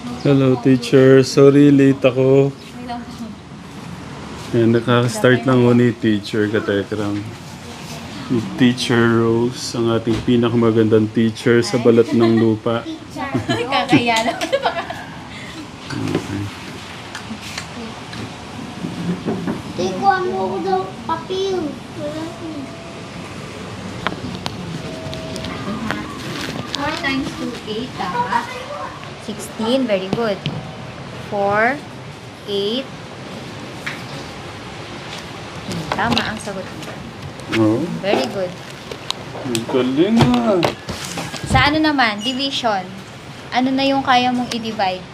Hello, teacher. Sorry, late ako. Yan, nakaka-start lang ako ni teacher Katekram. Ni Teacher Rose, ang ating pinakamagandang teacher sa balat ng lupa. Kakaya lang. Ikuha mo ko daw papel. 4 times 2, 8, tama. 16, very good. 4, 8. Tama ang sagot mo. Oh, Very good. ang galing ah. Sa ano naman, division. Ano na yung kaya mong i-divide?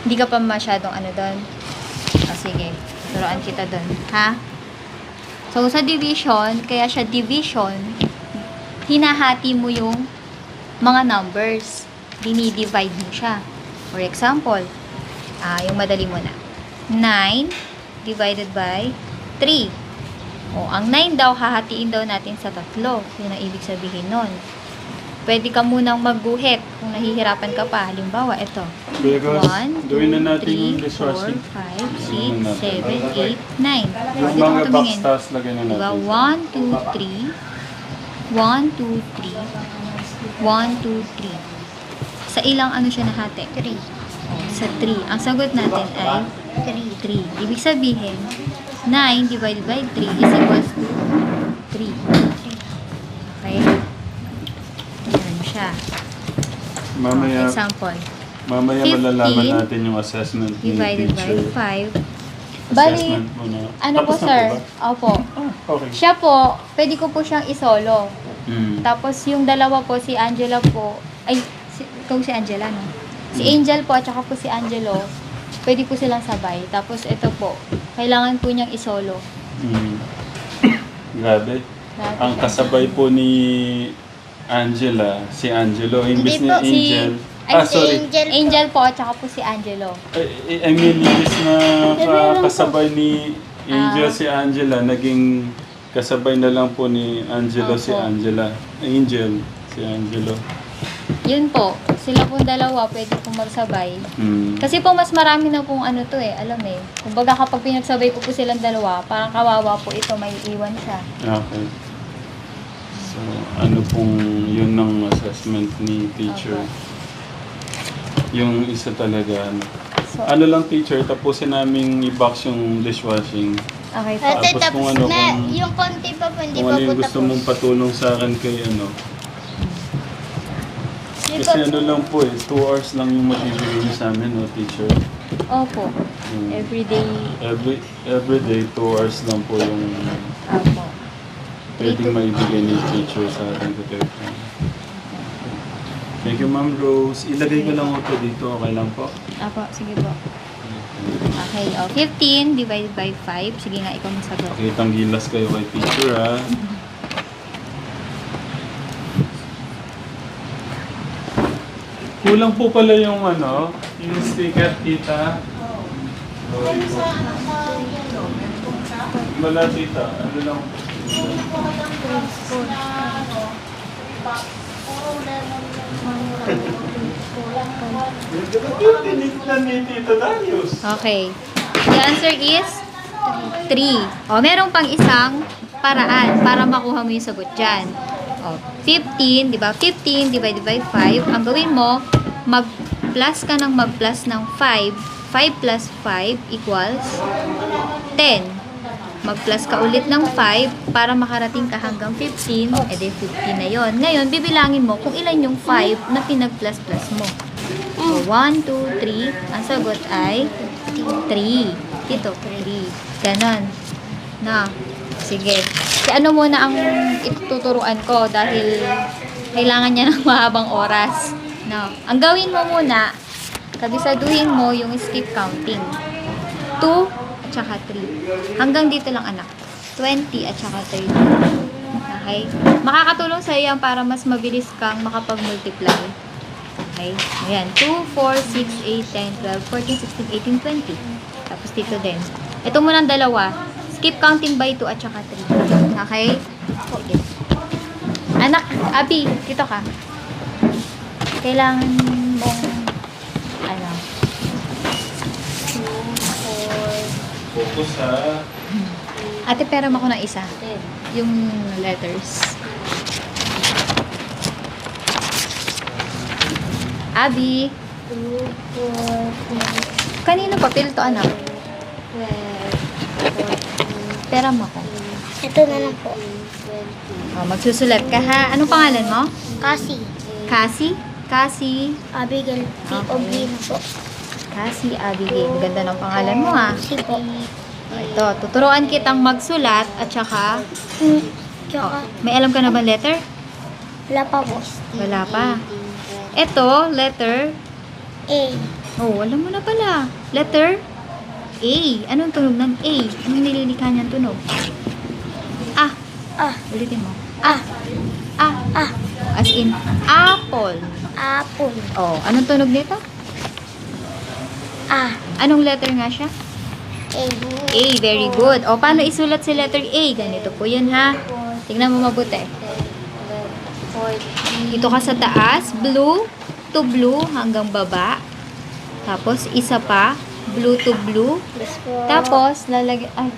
Hindi ka pa masyadong ano doon. O sige, turuan kita doon. Ha? So, sa division, kaya siya division, hinahati mo yung mga numbers. Dinidivide mo siya. For example, yung madali mo na. 9 divided by 3. O, ang 9 daw, hahatiin daw natin sa 3. Yun ang ibig sabihin nun. Pwede ka munang magguhit kung nahihirapan ka pa. Halimbawa, ito. Vegas, 1, gawin na 2, natin yung 3, 4, dishwashing. 5, 6, 7, 8, 9. Yung Dito mga ka tumingin. box tas, lagyan na Diba? natin. 1, 2, 3. 1, 2, 3. 1, 2, 3. Sa ilang ano siya nahati? 3. Sa 3. Ang sagot natin ay 3. Ibig sabihin, 9 divided by 3 is equals to 3. Okay? Yan siya. Mamaya, Example. mamaya 15 malalaman natin yung assessment ni Divided teacher. by 5. Bali, Assessment muna. ano po Tapos na sir? ba? Opo. Okay. Siya po, pwede ko po siyang isolo. Mm. Tapos yung dalawa po, si Angela po, ikaw si Angela, no? Si Angel po, at saka po si Angelo, pwede po silang sabay. Tapos ito po, kailangan po niyang isolo. Mm. Grabe. Grabe Ang siya. kasabay po ni Angela, si Angelo. Imbis Hindi ni po, Angel. Ay, Sorry. Angel po, at saka po si Angelo. I mean, imbis na kasabay ni Angel si Angela, naging kasabay na lang po ni Angelo si Opo. Angela. Angel si Angelo. Yun po, sila pong dalawa, pwede pong magsabay. Mm. Kasi po, mas marami na pong ano to eh, alam eh. Kumbaga kapag pinagsabay ko po silang dalawa, parang kawawa po ito, may iwan siya. Okay. So, ano pong yun ng assessment ni teacher? Opo. Yung isa talaga, ano. So, Ano lang teacher, tapusin namin i-box yung dishwashing. okay po. Ate, Tapos kung tapos ano, na. kung- Yung konti pa po, hindi Kung pa ano po yung gusto tapos. mong patulong sa akin kay ano. Hindi Kasi pa- ano lang po eh, 2 hours lang yung mabibigay niyo sa amin, no, teacher? Opo. Mm. Everyday. Every day, 2 hours lang po yung Opo. pwedeng maibigay ni teacher sa atin. Thank you, Ma'am Rose. Ilagay ko lang ito dito, okay lang po? Opo, sige po. Okay, 15 divided by 5. Sige nga, ikaw magsagot. Pakitang gilas kayo kay teacher, ha? Kulang po pala yung ano, yung sticker, tita. Wala, tita. Ano lang? Tinignan ni Tita Darius. Okay. The answer is 3. O, meron pang isang paraan para makuha mo yung sagot dyan. O, 15, di ba? 15 divided by 5. Ang gawin mo, mag-plus ka ng mag-plus ng 5. 5 plus 5 equals 10. Mag-plus ka ulit ng 5 para makarating ka hanggang 15. E di 15 na yon. Ngayon, bibilangin mo kung ilan yung 5 na pinag-plus-plus mo. So, 1, 2, 3. Ang sagot ay 3. Dito, 3. Ganon. Na. Sige. Si ano muna ang ituturuan ko dahil kailangan niya ng mahabang oras. No. Ang gawin mo muna, kabisaduhin mo yung skip counting. 2 at saka 3. Hanggang dito lang anak. 20 at saka 30. Okay? Makakatulong sa iyo yan para mas mabilis kang makapag-multiply. Okay? Ayan. 2, 4, 6, 8, 10, 12, 14, 16, 18, 20. Tapos dito din. Ito muna ang dalawa. Skip counting by 2 at saka 3. Okay? Sige. Anak, Abi, dito ka. Kailangan mong ano. 2, 4, Focus ha. Ate, pera mo ako ng isa. Yung letters. Abby, 2, 4, 6, kanino papel to, anak? 12, 14, Pera mo ako. ito na lang po. Oh, magsusulat ka ha. Anong pangalan mo? Kasi, Cassie? Cassie? Abigail P.O.B. na po. Cassie Abigail. Ganda ng pangalan mo ha. Kasi po. Oh, ito, tuturuan kitang magsulat at saka, Tsaka, may alam ka na ba letter? wala pa po. Wala pa. Ito, letter. A. Oh, alam mo na pala. Letter A. Anong tunog ng A? Anong nililikha niyang tunog? Ah. Ah. Ulitin mo. Ah. Ah. Ah. As in, apple. Apple. Oh, anong tunog nito? Ah. Anong letter nga siya? A. A, very good. O, paano isulat si letter A? Ganito po yun, ha? Tingnan mo mabuti. Dito ka sa taas, blue to blue hanggang baba. Tapos, isa pa, blue to blue. Tapos, lalagyan... Ay,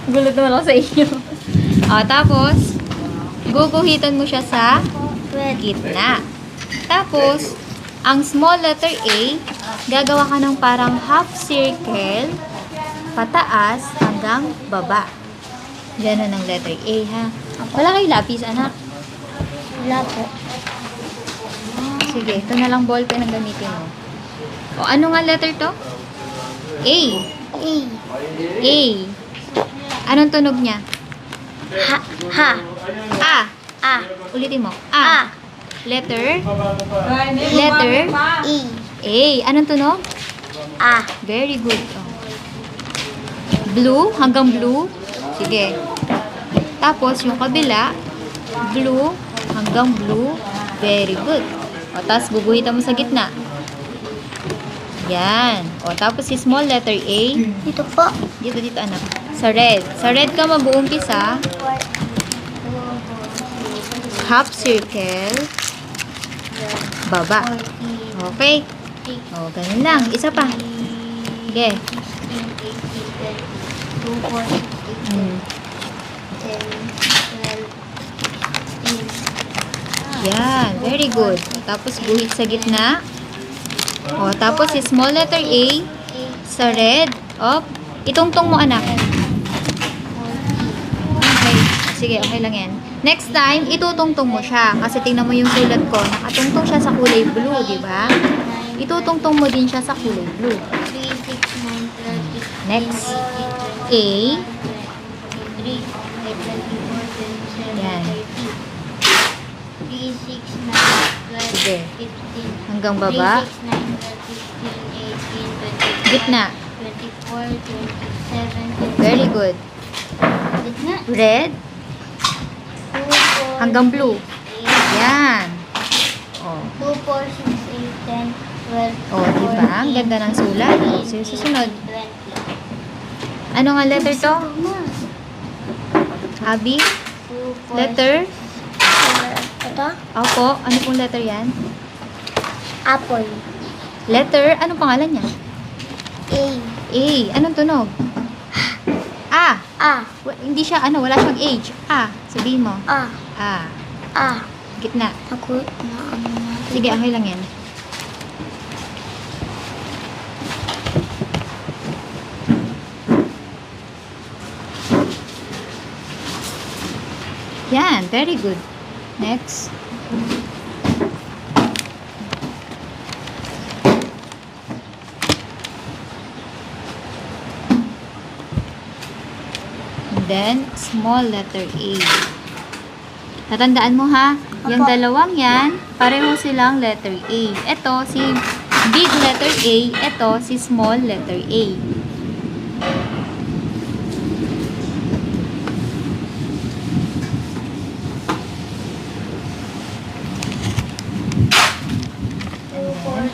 gulat naman ako sa inyo. Tapos, guguhitan mo siya sa gitna. Tapos, ang small letter A, gagawa ka ng parang half circle, pataas hanggang baba. Ganun ang letter A, ha? Wala kayo lapis, anak? Wala po. Sige, ito na lang ballpen ang gamitin mo. O, ano nga letter to? A. A. A. Anong tunog niya? Ha. Ha. A. A. Ulitin mo. A. A. Letter. Letter. E. A. Anong tunog? A. Very good. Oh. Blue, hanggang blue. Sige. Tapos, yung kabila, blue, hanggang blue. Very good. O, tapos, guguhitan mo sa gitna. Yan. O, tapos, si small letter A. Dito po. Dito, anak. Sa red. Sa red ka mag-uumpisa. Half circle. Baba. Okay. O, ganun lang. Isa pa. Sige. 2, 4, 6, 8, Hmm. 10, 12, 15. Yan. Very good. Tapos, guhit sa gitna. O, tapos, si small letter A. Sa red. O, itungtong mo, anak. Okay. Sige, okay lang yan. Next time, itutungtong mo siya. Kasi tingnan mo yung sulat ko. Nakatungtong siya sa kulay blue, di ba? Itutungtong mo din siya sa kulay blue. 3, 6, 9, 12, 15, Next. 18, A. 23, 24, 27, Yan. 30. 3, 6, 9, 12, Sige. 15. Hanggang baba. 3, 6, 9, 12, 15, 18, 20, Gitna. 24, 27, Very good. Gitna. Red. 2, 4, Hanggang blue. 8, Yan. O. 2, 4, 6, 8, 10, 12, O, diba? Ang ganda ng sulat. O, susunod. 20. Ano nga letter to? Abby? 2, 4, Letter? Ito? Opo. Ano pong letter yan? Apple. Letter? Anong pangalan niya? A. A. Anong tunog? A. A. Hindi siya, wala siyang H. A. Sabihin mo. A. A. A. Gitna. Ako na ano natin. Sige, okay lang yan. Yan, very good. Next. And then, small letter A. Tatandaan mo ha, yung dalawang yan, pareho silang letter A. Ito, si big letter A. Ito, si small letter A.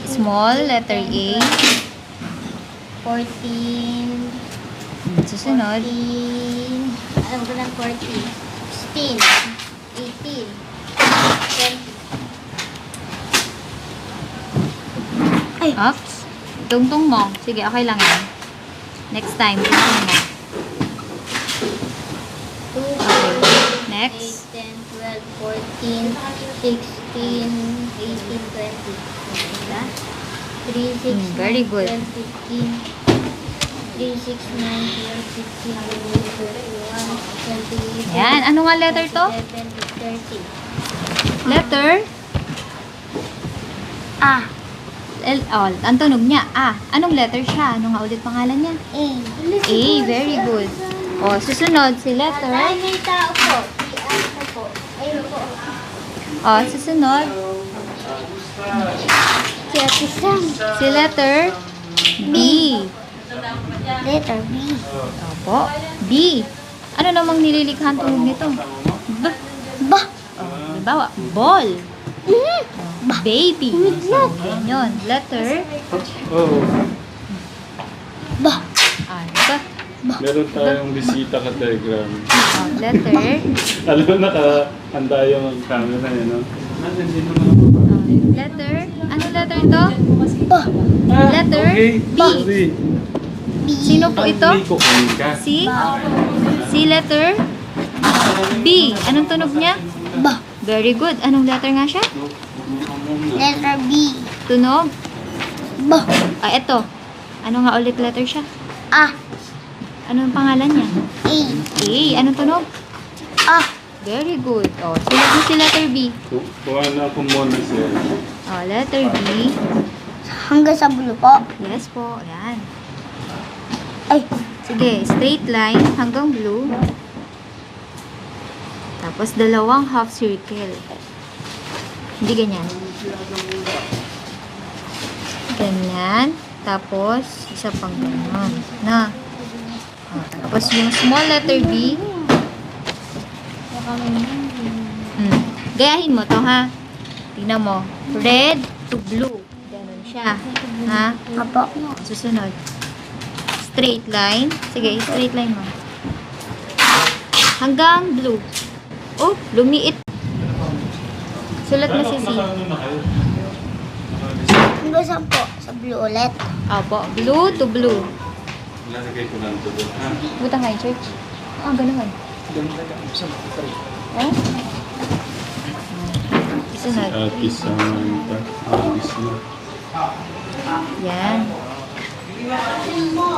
Small letter A. 14. Susunod. 14. Alam ko lang 14. 16. 18. 20. Oops. Tungtong mo. Sige, okay lang yan. Next time, tungtong mo. 2, Okay. 8, Next. 10, 12, 14, 16, 18, 20. Diba? 3, 6, very 9, good. 12, 15, 3, 6, 9, 12, 15, 21, 28, Yan. Ano nga letter to? 30. Letter? Ah, Ang tunog niya. Anong letter siya? Ano nga ulit pangalan niya? A. A. Very good. O, susunod si letter. Ay, may tao po. Si ano po. Ayun po. O, susunod Si Ate Sam. si letter B. Letter B. Opo. B. Ano namang nililikha ang tunog nito? B. Ba. Halimbawa, ball. Baby. So, yan yun. Letter. Oh, Ba. B. meron tayong bisita ka Telegram. O, letter. Alam mo, nakahanda yung camera yun, no? Letter. Ano letter ito? Ba. Letter Okay. B. Sorry. Sino po ito? Hindi ko ka. C. C letter. B. Anong tunog niya? Ba. Very good. Anong letter nga siya? Letter B. Tunog. Ba. Eto. Ano nga ulit letter siya? A. Anong pangalan niya? A. A. Anong tunog? A. Very good. O, sunod na si letter B. Kuha na ako muna siya. O, letter B. Hanggang sa blue po. Yes po. Ayan. Ay. Sige, straight line hanggang blue. Tapos dalawang half circle. Hindi ganyan. Ganyan. Tapos isa pang ganyan. Na. Tapos yung small letter B. Gayahin mo to ha. Tingnan mo. Red to blue. Ganun siya. Ha? Apo. Susunod. Straight line. Sige, straight line mo. Hanggang blue. Oh, lumiit. Sulat mo si C. Hanggang saan po? Sa blue ulit. Opo, blue to blue. Lalagay ko lang ito doon. Ha? Buta kayo, church. Ganoon. Oh? Susunod. Ate Samantha. Alis na. Yan.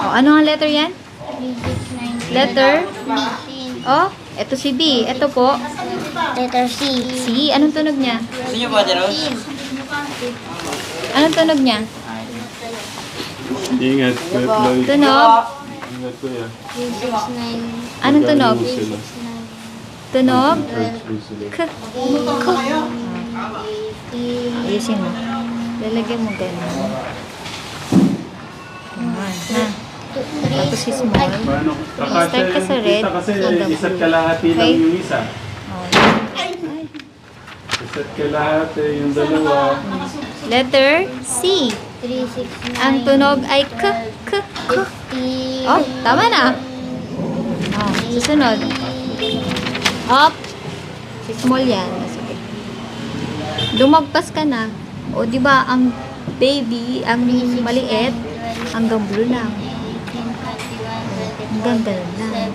Ano ang letter yan? 3, 6, 9, Letter? 15. Oh, eto si B. Eto po. Letter C. C. Anong tunog niya? Sino ba, Jaros? Anong tunog niya? Ingat. Wait lang. Tunog. Ingat ko yan. 3, 6, 9, Anong tunog? Gano'n sila. Tunog. Virtual sila. K. Ayusin mo. Lalagyan mo gano'n. Ayan. Ha? Tapos si small. Paano? Start ka sa red, Kasi hanggang isa't blue. kalahati lang Okay? yung isa. Oh. Isa't kalahati yung dalawa. Letter C. 3, 6, 9, Ang tunog ay K. K. K. 15. Oh, tama na. Oh, susunod. Up. Si small yan. Sige. Lumagpas ka na. O, di ba ang baby, ang maliit, hanggang blue lang. Hanggang ganun lang.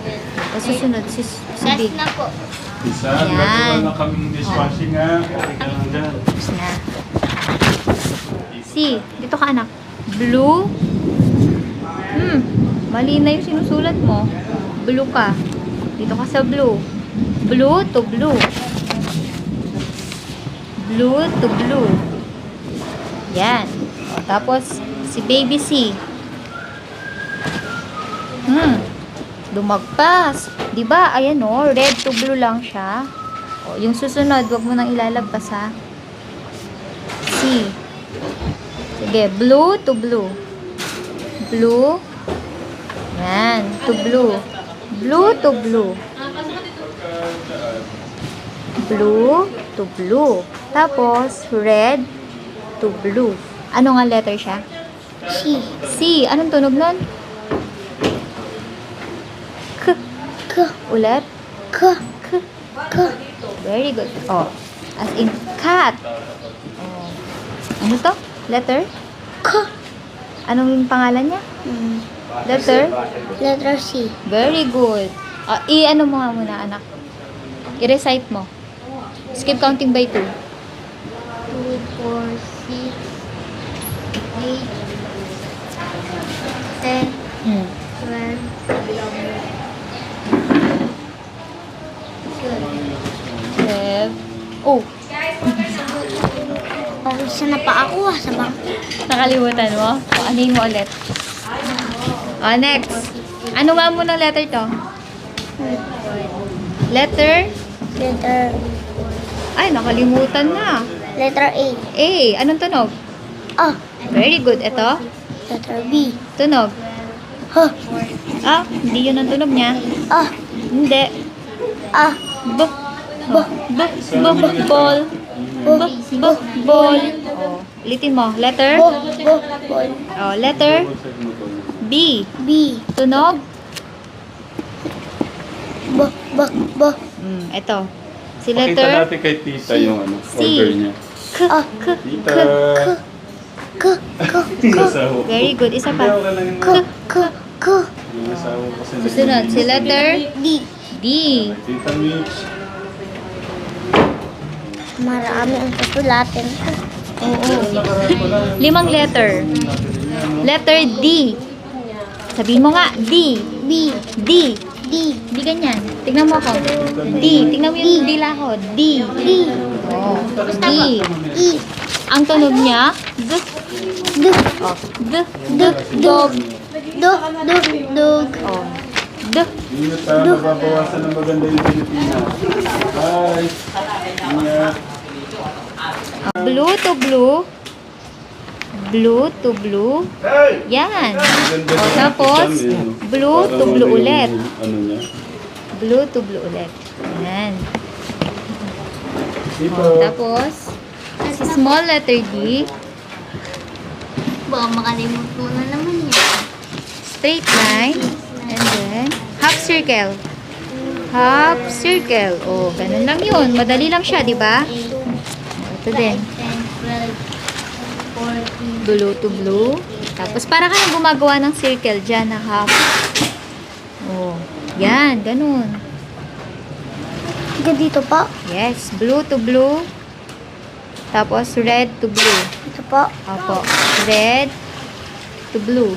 Tapos susunod, si Last big. na po. Isa, Yan. nagawa na kaming dishwashing nga. Kasi ka lang dyan. Tapos na. C. Dito ka, anak. Blue. Mali na yung sinusulat mo. Blue ka. Dito ka sa blue. Blue to blue. Blue to blue. Yan. O, tapos, si baby C. Lumagpas. Diba? Ayan o. Red to blue lang siya. O, yung susunod, wag mo nang ilalagpas ha. C. Sige, blue to blue. Blue. Yan, to blue. Blue to blue. Blue to blue. Tapos, red to blue. Ano nga letter siya? C. C. Anong tunog nun? K. K. Ulit. K. K. K. Very good. Oh, as in cat. Oh. Ano to? Letter? K. Anong pangalan niya? Hmm. Letter? Letter C. Very good. I-ano mo nga muna, anak. I-recite mo. Skip counting by 2. 2, 4, 6, 8, 10, Hmm. 12, 12. Oh, Isa na pa ako sa bangko. nakalimutan mo? O, anin mo ulit. Next. Ano nga mo ng letter to? Letter? Letter, Ay, nakalimutan na. letter A. A. Anong tunog? Ah, Very good. Ito? letter B. Tunog. Huh. Hindi yun ang tunog niya. Ah, Hindi. ah, B. B. B. B. Ball. B. B. Ball. Oh, ulitin mo. Letter? bo, ball. Oh, letter? B. B, Tunog? bo. Ito. Si Pakita letter? natin kay tita yung ano, C. order niya. K. Ah. K. Tita! K, Nasawa. Very good. Isa Hindi pa. ako lang yung K, K, K. nasawa kasi. Susunod. Si letter? D. D. Tita Mitch. Marami ang susulatin ko. Oo. 5 letter. Letter D. Sabihin mo nga. D. B, D. D, Di ganyan. Tignan mo ako. D. Tignan mo yung dilahod. D. D, Oh. D. E, Ang tunog niya, D. D, Oh. D. D. dog, dog, dog. Oh. D. Hindi na tayo mababawasan ng maganda yung Pilipinas. Bye! Ingat! Blue to blue. Blue to blue. Yan. Maganda O, yung tapos, Pilipinas, eh, no? blue Para to blue wala ulit. yung Ano niya. Blue to blue ulit. Yan. Dito. Tapos, si small letter D, Baka makalimut mo na naman yan. straight line, and then, half circle. Half circle. O, ganun lang yun. Madali lang siya, di ba? Ito din. 10, 12, 14. Blue to blue. Tapos, para ka nang gumagawa ng circle dyan na half. O, yan. Ganun. Hanggang dito pa. Yes. Blue to blue. Tapos, red to blue. Ito pa. Opo. Red to blue.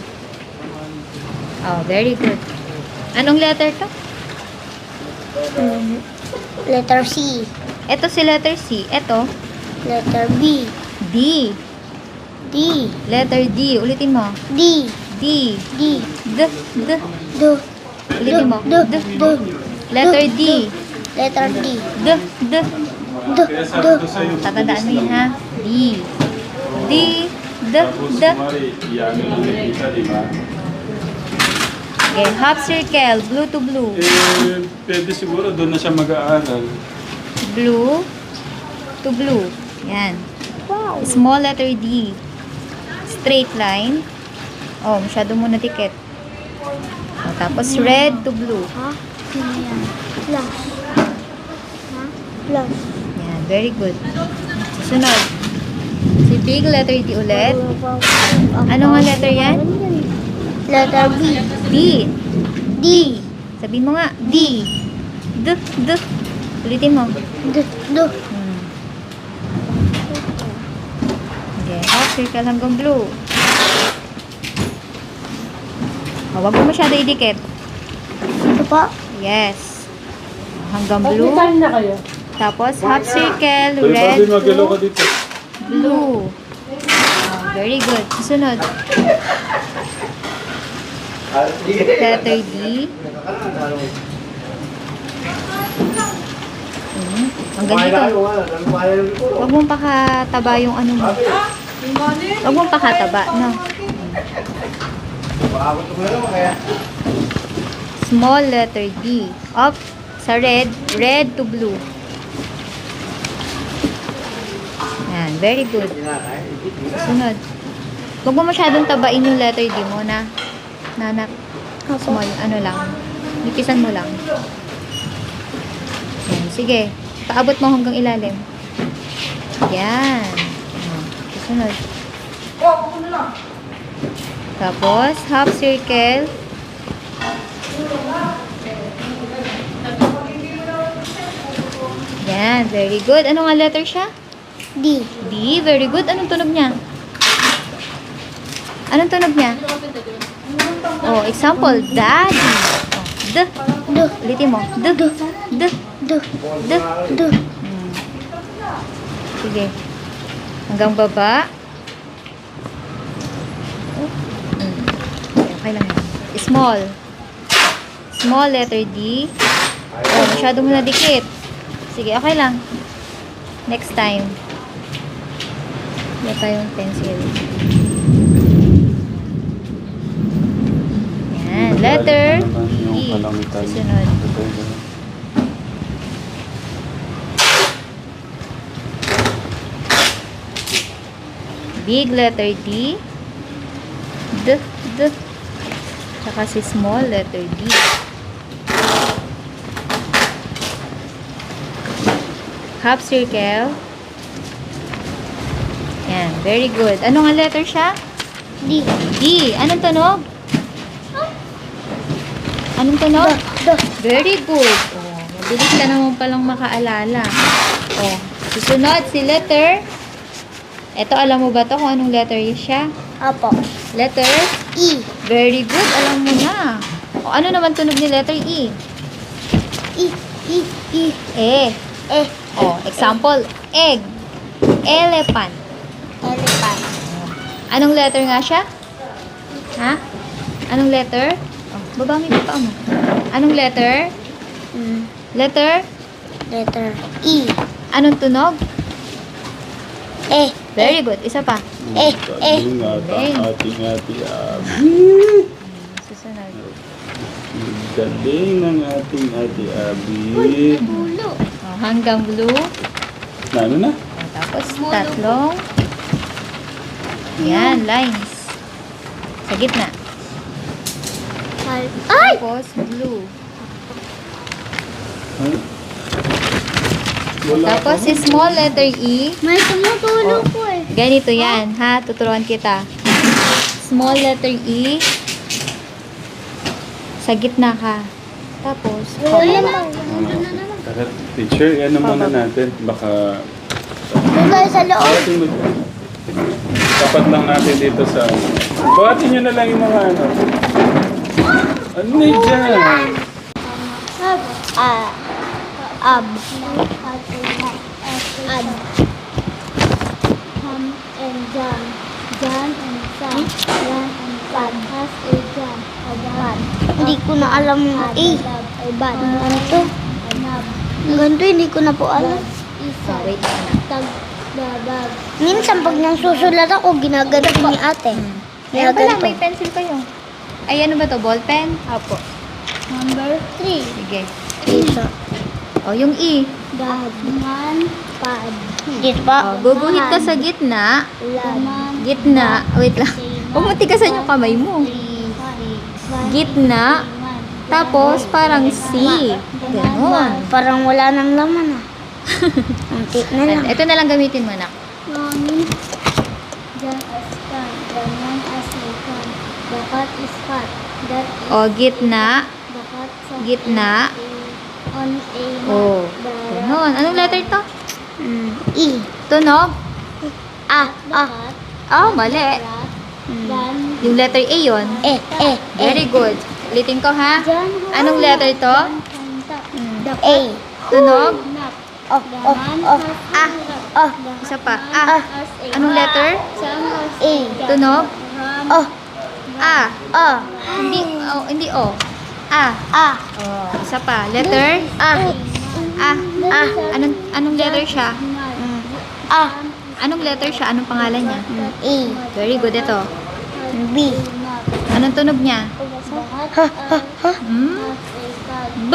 Oh, very good. Anong letter to? Letter C. Ito si letter C. Ito, Letter B. D. D. Letter D. Ulitin mo. D. D. D. D. D. D. Ulitin mo. D. D. D. Letter D. Letter D. D. D. D. Kaya sabi D. ko sa'yo, Tatandaan mo yun ha. D. D. D. tapos D. kumari, iyan lang ni tita, di ba? Okay, half circle. Blue to blue. Pwede siguro doon na siya mag-aaral. Blue to blue. Yan. Small letter D. Straight line. Oh, masyado mo na tikit. Oh, tapos red to blue. Ha? Ano yan? Plus. Ha? Plus. Yan, very good. Susunod. Si big letter D ulit. Ano nga letter yan? Letter B. D. D. Sabihin mo nga, D. D. D. Ulitin mo. D. D. Okay, half circle hanggang blue. Oh, wag mo masyado idikit. Ito pa. Yes. Hanggang blue. Tapos half circle, Pero red pwede mag-alo ka to dito. blue. Oh, very good. Susunod. Letter D. Hanggang dito. Huwag mong pakataba yung ano mo. Huwag mong pakataba, no? Small letter D. Up sa red, red to blue. Yan, very good. Sunod. Huwag mo masyadong tabain yung letter D mo na nanak. Small, ano lang. Nipisan mo lang. Yan, sige. Paabot mo hanggang ilalim. Yan. Susunod. Tapos, half circle. Yan, very good. Ano nga letter siya? D. D, very good. Anong tunog niya? Anong tunog niya? Oh, example, daddy. Oh, D. D. Ulitin mo. D. D. D. D. D. D. Sige. Hanggang baba. Okay lang yan. Small. Small letter D. Oh, masyado mo na dikit. Sige, okay lang. Next time. Wala tayong pencil. Yan. Letter Yung E. kalangitan. Susunod. Big letter D. D. D. Tsaka si small letter D. Half circle. Yan. Very good. Ano nga letter siya? D. D. Anong tunog? Anong tunog? D. Very good. Oh, mabilis ka naman palang makaalala. Oh, susunod si letter. Ito, alam mo ba to kung anong letter siya? Apo. Letter E. Very good. Alam mo na. O, ano naman tunog ni letter E? E. E. E. E. E. O, example, egg. Elephant. Elephant. Anong letter nga siya? Ha? Anong letter? Oh, baba mo yung paa mo. Anong letter? Mm. Letter? Letter E. Anong tunog? E. Very good. Isa pa. Galing at Galing. ang ating ate Abby. Susunod. Galing ng ating ate Abby. Pulo. O, hanggang blue. Na, ano na? O, tapos tatlong. Yan, lines. Sa gitna. Ay! Tapos blue. Huh? Wala Tapos pa. si small letter E. May tumutulo po eh. Ganito yan, ha? Tuturuan kita. Small letter E. Sa gitna ka. Tapos, Ayan pababa. na. Tara, teacher, ano muna natin? Baka... Doon tayo sa loob. Buhatin mo. Tapat lang natin dito sa... Buhatin nyo na lang yung mga ano. Ano na dyan? Ab. Ad. Ham and jam. Jam and sam. Jam and pan. Has a jam. A bad. Hindi ko na alam yung A. Ay bad. Ganito. Ganito, hindi ko na po alam. So, wait lang na. Tag. Babag. Minsan pag nang susulat ako, ginaganto ni ate. Meron pala, may pencil kayo. Ay, ano ba to? Ball pen? Apo. Number 3. Sige. Isa. O, yung E. Daman. Pad. Dito pa. O, guguhit ka sa gitna. Daman. Gitna. Wait lang. Huwag mo tigasan yung kamay mo. Gitna. Tapos, parang C. Ganon. Parang wala nang laman ah. Antik na lang. Ito na lang gamitin mo, anak. Mami. Jan as can. Daman as may can. Dapat is fat. That is O, gitna. dapat sa Gitna. on a O, ganon. Anong letter to? E. Tunog? Ah. Oh, mali. Dan. Yung letter A yun. Very good. Ulitin ko, ha? Anong letter to? A. Tunog? Ah. Isa pa. Ah. Anong letter? A. Tunog? Oh. A. Oh. Hindi O. A. Ah. Oh, isa pa. Letter? Ah. A. A. Anong letter siya? Ah. Anong letter siya? Anong pangalan niya? A. Very good ito. B. Anong tunog niya? Hmm? B.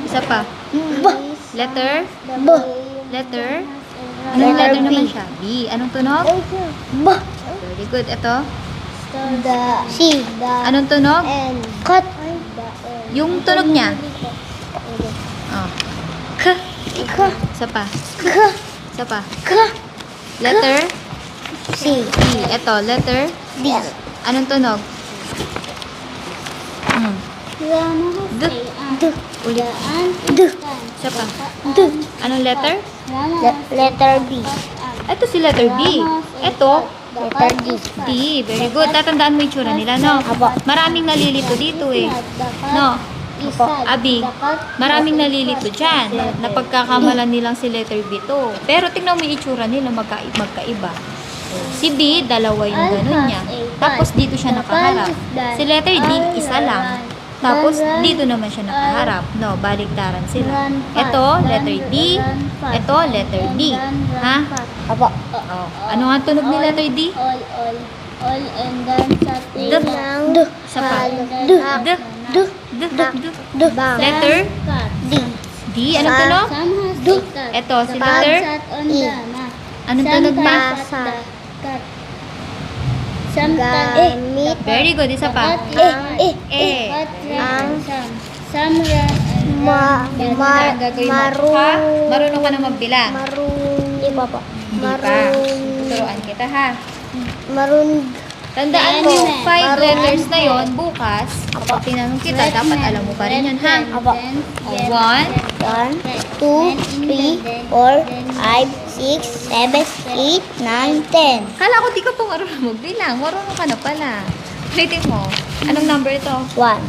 Isa pa. B. Letter? B. Letter? Anong Letter letter B. naman siya? B. Anong tunog? B. Very good. Ito. C. Anong tunog? N. Cut. Yung tunog niya. Oh. K. K. Isa pa. K. Isa pa. K. Letter? C. E. Ito. Letter? D. Anong tunog? Grandma has D. a aunt. Ulit. The aunt D. is tan. Isa pa. D. Anong letter? Grandma has Letter B. Ito si letter D. Ito, Letter D. D. Very good. Tatandaan mo yung itsura nila, no? Maraming nalilito dito eh. No? Abi, maraming nalilito dyan. Napagkakamalan nilang si letter B to. Pero tingnan mo yung itsura nila, magkaiba. Si B, dalawa yung ganun niya. Tapos dito siya nakaharap. Si letter D, isa lang. Tapos dito naman siya nakaharap. No, baliktaran sila. Ito, letter D. Ito, letter D. Ha? Apo. Oh. Ano nga tunog ni letter D? All and then sa D. lang. Isa pa. D. D. D. D. D. Letter D. D. Anong tunog? Some has a cat. Ito, si letter Sat on the mat. Anong tunog pa? Sometimes the cat. Sometimes Gamit. Very good. Isa pa. Eh. Some run and run. Ha? Marunong ka na magbilang. Di ba po? Hindi pa. Tuturuan kita ha. Tandaan mo, 5 letters na yon bukas, kapag tinanong kita, dapat alam mo pa rin yun, ha? Apo. 1, 1, 2, 3, 4, 5, 6, 7, 8, 9, 10. kala ko di ka pa marunong magbilang. Marunong ka na pala. Ulitin mo. Anong number ito? 1,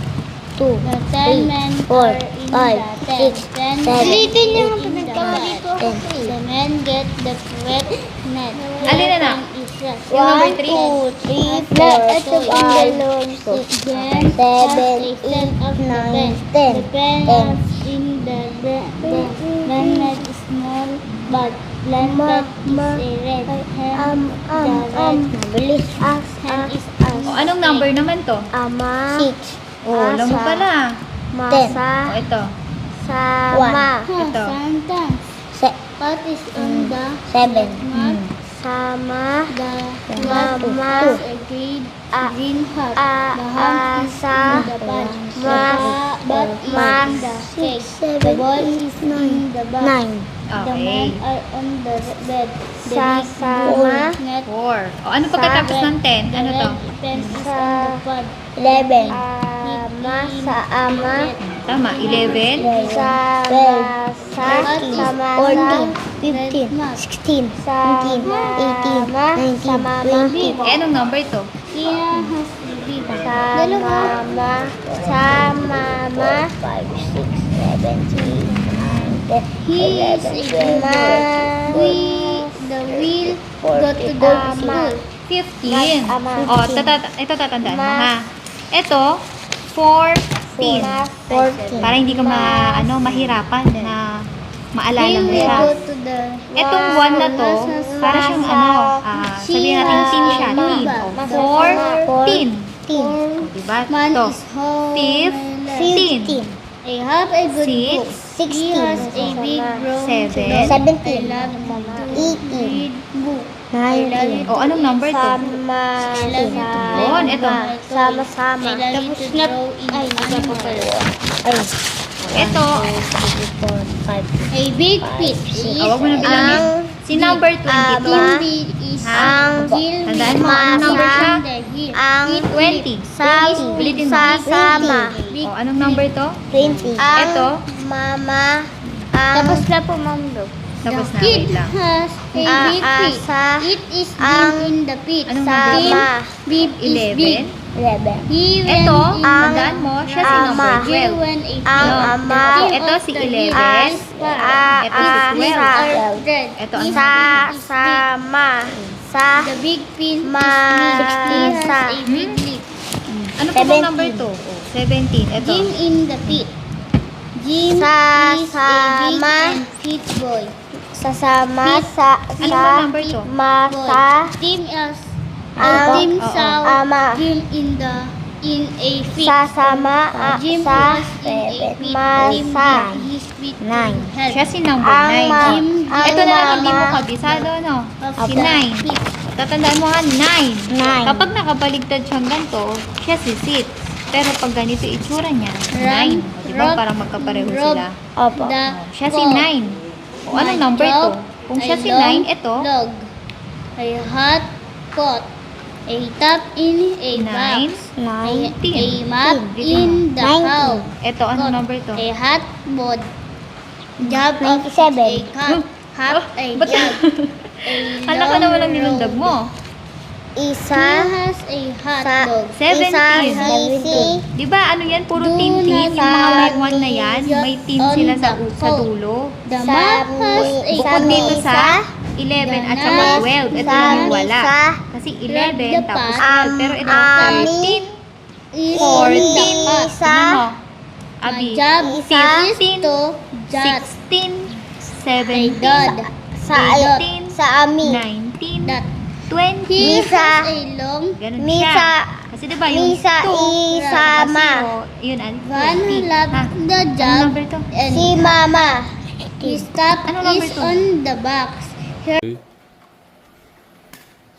2, The 10 men 4, are in 5, the 6, 10 Ulitin niyo in ang the pinagkamali ko. mat. The men get the wet net. Alin na na? Yung number 3? 2, 3, 4, 5, 6, 7, 8, 9, 10. The pen in the net is small, but blanket is a red. Bilis. Hand is us. O, anong number naman to? Ama. 6. O, alam mo pala. Masa. O, ito. Sama. Ito. Sometimes. What is on the 7. mat? Sama. The Mama. mat is a green hat. The hand is in the bag. The bat is in the cake. The ball is in the bag. 9. The Okay. men are on the bed. The Sasama. big net. 4. O, ano pagkatapos ng 10? Ano to? The pen is on the pad. 11. Ama sa ama. Tama. 11. Sama sa 14. 15. 16. 17. 18. 19. 20. Eh, anong number to? Tia has a big Sa mama. Sa mama. 5, 6, 7, 8, 9, 10. He is a good boy. The wheel go to the school. 15. Ama. O, ito tatandaan mo, ha? Ito, 14. 14. Para hindi ka mahirapan na maalala He mo will siya. go to the Etong 1 na to, para siyang sabihin natin team siya. Team. O, 14. 15. Diba? man Ito. is home. 15. I have a good Six. book. He has a big room. 7. 17. I love to 18. read book. 19. O, anong number to? Sama. Yun, ito. Sama-sama. I love to draw in animals. Ay. Ito. 4, 5. A big fish is O, wag mo na bilangin. Si number 22. Ama. big is Ha? Jill Tandaan mo, with anong number siya? the hill. Ang 20. Ulitin mo. Sasama. O, anong number to? 20. Ito. Mama. Tapos na po, Ma'am Lo. Tapos na, Kid wait lang. has a big fish. Asa. It is Ang deep in the pit. Anong number to? Sama. Bib is big. 11. 11. He went Ito, in tandaan mo, siya si number Ama. Jill 12. went a Ang fish. ama. The king Ito of si the 11. hill is Ito si 12. are dead. Ito ang Sama. Sa. The big pin is Ma. me. He has Sa. a big lip. Ano pa bang 17. number to? 17. Ito. Jim in the pit. Jim is a big Sasama. and fit boy. Sasama. Sa. Ano ba number to? Masa. Tim is Ang. Tim Oo. saw Ama. Jim in a fit. Sasama. Jim Sa. was in a pit. Tim Masa. did his pit to 9. help. Siya si number Ang 9. ma- Jim ang Ito na lang hindi mo mama. kabisado, no? of Si the 9. pit. Tatandaan mo nga, 9. 9. Kapag nakabaligtad siyang ganito, siya si 6. Pero pag ganito itsura niya, 9. Diba? Para magkapareho Rob. sila. Opo. The Siya si pot. 9. O, anong number to? Kung siya si 9, ito. Log. A hot pot. A top in a 9, box. 10. A map in the house. Ito, ano number to? A hot board. Job of a cup. Half a Ba't- jug. Hala ka naman ang nilundag mo. He has a hot dog. 17. Di ba ano yan? Puro team. Yung mga one na yan, may team sila sa dulo. The map has a Bukod dito sa 11 at saka 12. Ito lang yung wala. Kasi 11 tapos 12. Pero ito 13, 14. Tingnan mo. Abi, job is 15, to judge 16, a 17, dog. 18, Sa amin. 19, That 20. he has a long Ganun siya. Kasi diba yung 2, isama. yun, One 20. love Ha? the Ano job. number to? And si mama. His top Ano number is two? on the box.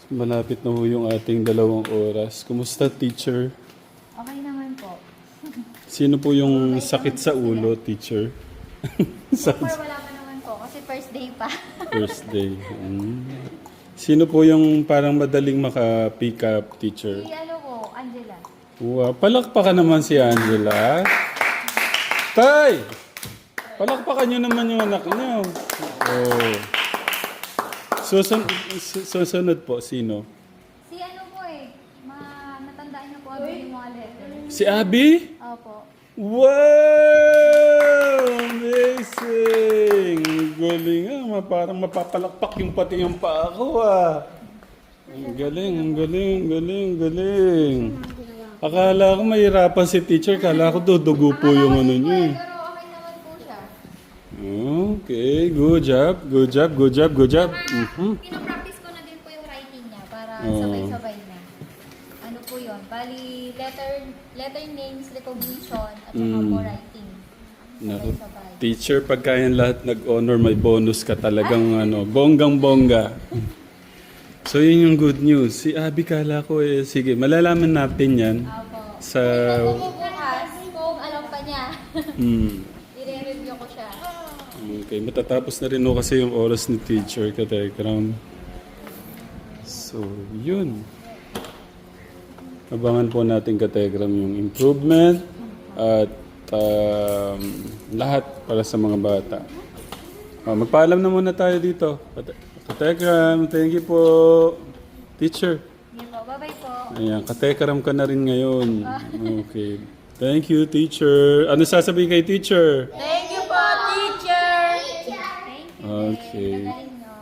Malapit na ho yung ating 2 oras. Kumusta, teacher? Okay naman po. Sino po yung sakit sa ulo, teacher? Sa Or wala pa naman po kasi first day pa. first day. Sino po yung parang madaling maka-pick up, teacher? Si ano ko, Angela. Wow, palakpakan naman si Angela. Tay! Palakpakan nyo naman yung anak niyo. Oh. Susunod po, sino? Si ano po natandaan niyo po Abby yung mga letter. Si Abby? Opo. Wow! Amazing! Galing ah. Parang mapapalakpak yung pati yung paa ko ah. Ang galing, ang galing, galing, galing. Akala ko mahirapan si teacher. Akala ko dudugo po yung ano niyo eh. Pero okay naman po siya. Okay, good job, good job, good job, good job. Pinapractice ko na din po yung writing niya para Oo. sabay-sabay na. Ano po yun? Bali, letter names, recognition, at saka po writing. Naku, Sabay-sabay. teacher, pagka yan lahat nag-honor, may bonus ka talagang ano, bonggang-bongga. So yun yung good news. Si Abby kala ko sige, malalaman natin yan Opo. sa... Bukas, kung alam pa niya, i-review ko siya. Okay, matatapos na rin kasi yung oras ni teacher, Katekram. So, yun. Abangan po natin, Katekram, yung improvement at lahat para sa mga bata. Magpaalam na muna tayo dito. Katekram, thank you po. Teacher. Sige po, bye-bye po. Ayan, Katekram ka na rin ngayon. Okay. Thank you, teacher. Ano sasabihin kay teacher? Thank you po, teacher! Thank you. Okay. Galing, no?